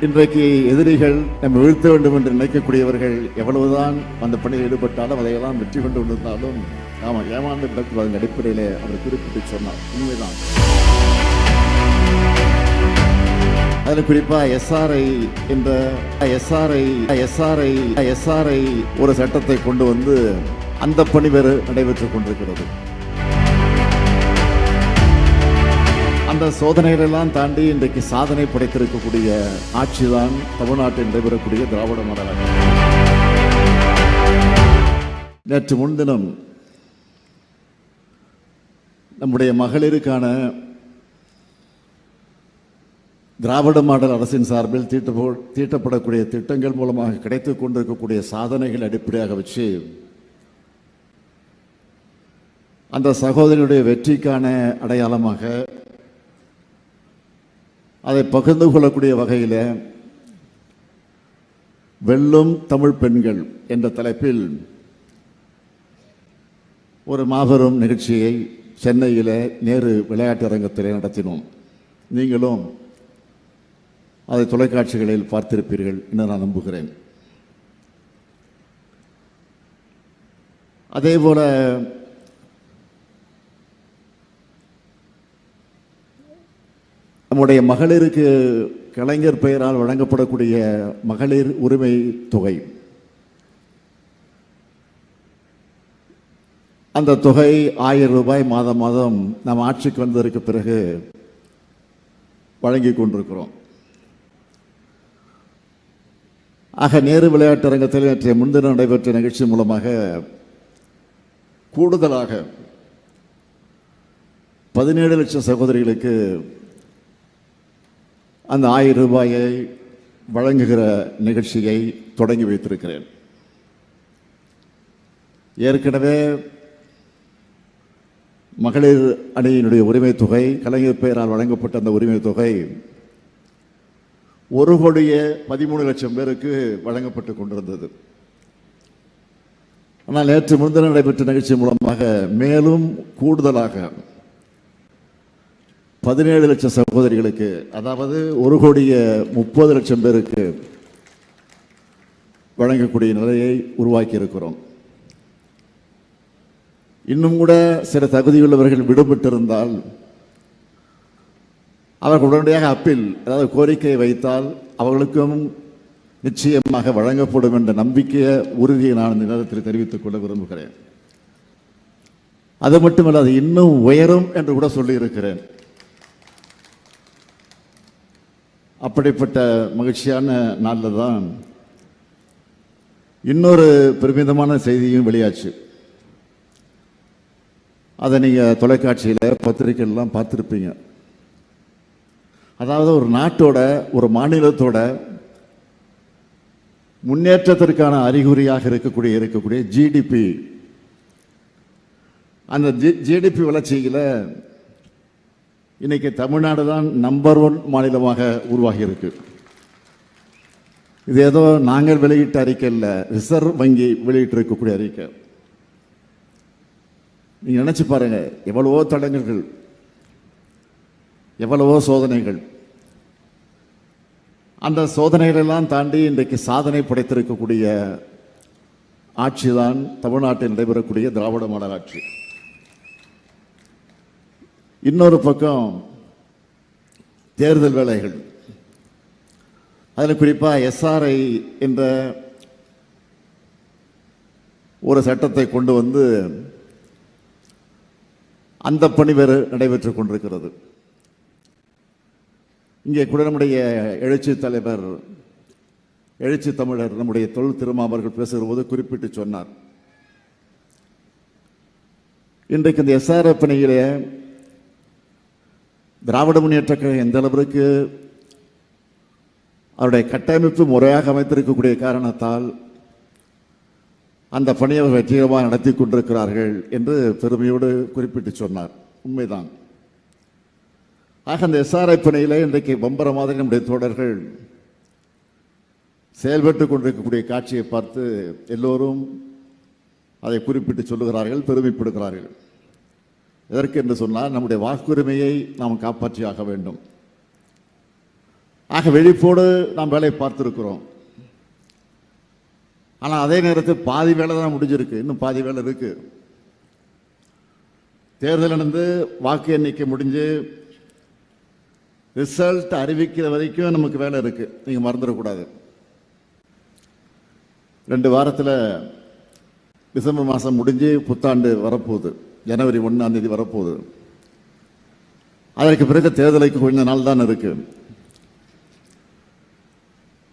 இன்றைக்கு எதிரிகள் நம்ம வீழ்த்த வேண்டும் என்று நினைக்கக்கூடியவர்கள் எவ்வளவுதான் அந்த பணியில் ஈடுபட்டாலும் அதையெல்லாம் வெற்றி கொண்டு வந்திருந்தாலும் நாம ஏமாந்து விடக்கூடாத அடிப்படையிலே அவர் குறிப்பிட்டு சொன்னார். உண்மைதான். அதில் குறிப்பா எஸ்ஆர்ஐ என்ற எஸ்ஆர்ஐ ஒரு சட்டத்தை கொண்டு வந்து அந்த பணி வேறு நடைபெற்றுக் கொண்டிருக்கிறது. அந்த சோதனைகளெல்லாம் தாண்டி இன்றைக்கு சாதனை படைத்திருக்கக்கூடிய ஆட்சிதான் தமிழ்நாட்டில் நடைபெறக்கூடிய திராவிட மாடல் ஆட்சி. நேற்று முன்தினம் நம்முடைய மகளிருக்கான திராவிட மாடல் அரசின் சார்பில் தீட்டப்படக்கூடிய திட்டங்கள் மூலமாக கிடைத்துக் கொண்டிருக்கக்கூடிய சாதனைகள் அடிப்படையாக வச்சு அந்த சகோதரியுடைய வெற்றிக்கான அடையாளமாக அதை பகிர்ந்து கொள்ளக்கூடிய வகையில் வெல்லும் தமிழ் பெண்கள் என்ற தலைப்பில் ஒரு மாபெரும் நிகழ்ச்சியை சென்னையில் நேரு விளையாட்டு அரங்கத்தில் நடத்தினோம். நீங்களும் அதை தொலைக்காட்சிகளில் பார்த்திருப்பீர்கள் என்று நான் நம்புகிறேன். அதேபோல நம்முடைய மகளிருக்கு கலைஞர் பெயரால் வழங்கப்படக்கூடிய மகளிர் உரிமை தொகை, அந்த தொகை 1000 ரூபாய் மாதம் மாதம் நாம் ஆட்சிக்கு வந்ததற்கு பிறகு வழங்கி கொண்டிருக்கிறோம். ஆக நேரு விளையாட்டு அரங்கத்தில் நேற்றைய முன்தினம் நடைபெற்ற நிகழ்ச்சி மூலமாக கூடுதலாக 17 லட்சம் சகோதரிகளுக்கு அந்த 1000 ரூபாயை வழங்குகிற நிகழ்ச்சியை தொடங்கி வைத்திருக்கிறேன். ஏற்கனவே மகளிர் அணியினுடைய உரிமை தொகை, கலைஞர் பெயரால் வழங்கப்பட்ட அந்த உரிமை தொகை 1,13 லட்சம் பேருக்கு வழங்கப்பட்டு கொண்டிருந்தது. ஆனால் நேற்று முன்தினம் நடைபெற்ற நிகழ்ச்சி மூலமாக மேலும் கூடுதலாக 17 லட்சம் சகோதரிகளுக்கு, அதாவது 1,30 லட்சம் பேருக்கு வழங்கக்கூடிய நிலையை உருவாக்கி இருக்கிறோம். இன்னும் கூட சில தகுதியுள்ளவர்கள் விடுபட்டிருந்தால் அவர்கள் உடனடியாக அப்பீல், அதாவது கோரிக்கை வைத்தால் அவர்களுக்கும் நிச்சயமாக வழங்கப்படும் என்ற நம்பிக்கையை, உறுதியை நான் இந்த நேரத்தில் தெரிவித்துக் கொள்ள விரும்புகிறேன். அது மட்டுமல்ல, அது இன்னும் உயரும் என்று கூட சொல்லியிருக்கிறேன். அப்படிப்பட்ட மகிழ்ச்சியான நாளில் தான் இன்னொரு பெருமிதமான செய்தியும் வெளியாச்சு. அதை நீங்கள் தொலைக்காட்சியில், பத்திரிகைலாம் பார்த்துருப்பீங்க. அதாவது ஒரு நாட்டோட, ஒரு மாநிலத்தோட முன்னேற்றத்திற்கான அறிகுறியாக இருக்கக்கூடிய ஜிடிபி, அந்த ஜிடிபி வளர்ச்சியில் இன்னைக்கு தமிழ்நாடு தான் நம்பர் 1 மாநிலமாக உருவாகி இருக்கு. இது ஏதோ நாங்கள் வெளியிட்ட அறிக்கை இல்லை, ரிசர்வ் வங்கி வெளியிட்டு இருக்கக்கூடிய அறிக்கை. நீங்க நினைச்சு பாருங்க, எவ்வளவோ தடங்கல்கள், எவ்வளவோ சோதனைகள், அந்த சோதனைகளெல்லாம் தாண்டி இன்றைக்கு சாதனை படைத்திருக்கக்கூடிய ஆட்சிதான் தமிழ்நாட்டில் நடைபெறக்கூடிய திராவிட மாடல் ஆட்சி. இன்னொரு பக்கம் தேர்தல் வேலைகள், அதில் குறிப்பாக எஸ்ஆர்ஐ என்ற ஒரு சட்டத்தை கொண்டு வந்து அந்த பணி வேறு நடைபெற்றுக் கொண்டிருக்கிறது. இங்கே கூட நம்முடைய எழுச்சி தலைவர், எழுச்சி தமிழர் நம்முடைய தொல் திருமாவர்கள் பேசுகிற போது குறிப்பிட்டு சொன்னார், இன்றைக்கு இந்த எஸ்ஆர்ஐ பணியிலே திராவிட முன்னேற்ற கழகம் எந்த அளவிற்கு அவருடைய கட்டமைப்பு முறையாக அமைத்திருக்கக்கூடிய காரணத்தால் அந்த பணியை வெற்றிகரமாக நடத்தி கொண்டிருக்கிறார்கள் என்று பெருமையோடு குறிப்பிட்டு சொன்னார். உண்மைதான். ஆக அந்த எஸ்ஆர்ஐ பணியில் இன்றைக்கு பம்பர மாதிரி நம்முடைய தோழர்கள் செயல்பட்டு கொண்டிருக்கக்கூடிய காட்சியை பார்த்து எல்லோரும் அதை குறிப்பிட்டு சொல்லுகிறார்கள், பெருமைப்படுகிறார்கள். எதற்கு என்று சொன்னால், நம்முடைய வாக்குரிமையை நாம் காப்பாற்றியாக வேண்டும். ஆக விழிப்போடு நாம் வேலையை பார்த்துருக்கிறோம். ஆனால் அதே நேரத்தில் பாதி வேலை தான் முடிஞ்சிருக்கு, இன்னும் பாதி வேலை இருக்கு. தேர்தல் நடந்து வாக்கு எண்ணிக்கை முடிஞ்சு ரிசல்ட் அறிவிக்கிற வரைக்கும் நமக்கு வேலை இருக்கு. நீங்க மறந்துடக்கூடாது. 2 வாரத்தில் டிசம்பர் மாதம் முடிஞ்சு புத்தாண்டு வரப்போகுது. ஜனவரி 1ஆம் தேதி வரப்போகுது. அதற்கு பிறகு தேர்தலுக்கு கொஞ்ச நாள் தான் இருக்கு.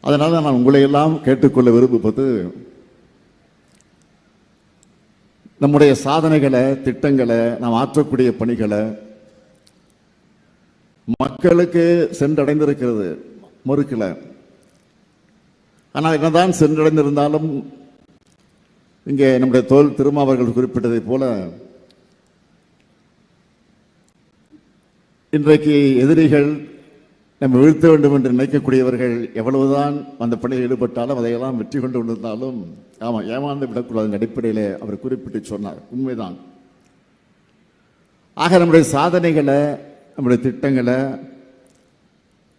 அதனால நான் உங்களை எல்லாம் கேட்டுக்கொள்ள விரும்புவது, நம்முடைய சாதனைகளை, திட்டங்களை, நாம் ஆற்றக்கூடிய பணிகளை மக்களுக்கு சென்றடைந்திருக்கிறது, மறுக்கல. ஆனால் என்னதான் சென்றடைந்திருந்தாலும் இங்கே நம்முடைய தோல் திருமாவர்கள் குறிப்பிட்டதை போல இன்றைக்கு எதிரிகள் நம்ம வீழ்த்த வேண்டும் என்று நினைக்கக்கூடியவர்கள் எவ்வளவுதான் அந்த பணியில் ஈடுபட்டாலும் அதையெல்லாம் வெற்றி கொண்டு வந்திருந்தாலும் ஏமாந்து விடக்கூடாது அடிப்படையில் அவர் குறிப்பிட்டு சொன்னார். உண்மைதான். ஆக நம்முடைய சாதனைகளை, நம்முடைய திட்டங்களை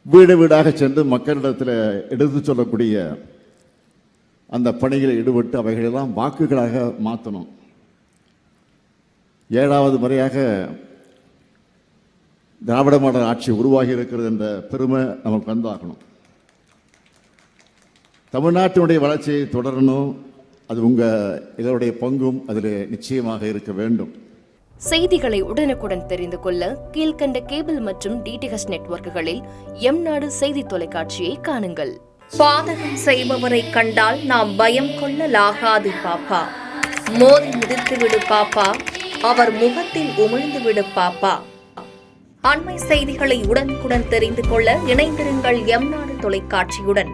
வீடு வீடாக சென்று மக்களிடத்தில் எடுத்து சொல்லக்கூடிய அந்த பணிகளை ஈடுபட்டு அவைகளெல்லாம் வாக்குகளாக மாற்றணும். 7வது முறையாக திராவிட மாடல் ஆட்சி உருவாகி இருக்கிறது என்ற பெருமை நமக்கு வந்தாகணும். தமிழ்நாட்டினுடைய வளர்ச்சியை தொடரணும். அது இதனுடைய பங்கும் அதில் நிச்சயமாக இருக்க வேண்டும். செய்திகளை உடனுக்குடன் தெரிந்து கொள்ள கீழ்கண்ட கேபிள் மற்றும் டிடிஎச் நெட்வொர்க்குகளில் எம்நாடு செய்தி தொலைக்காட்சியை காணுங்கள். பாதகம் செய்பவரை கண்டால் நாம் பயம் கொள்ளலாகாது பாப்பா. மோதி மிதித்துவிடு பாப்பா, அவர் முகத்தில் உமிழ்ந்துவிடு பாப்பா. அண்மை செய்திகளை உடனுக்குடன் தெரிந்து கொள்ள இணைந்திருங்கள் எம்நாடு தொலைக்காட்சியுடன்.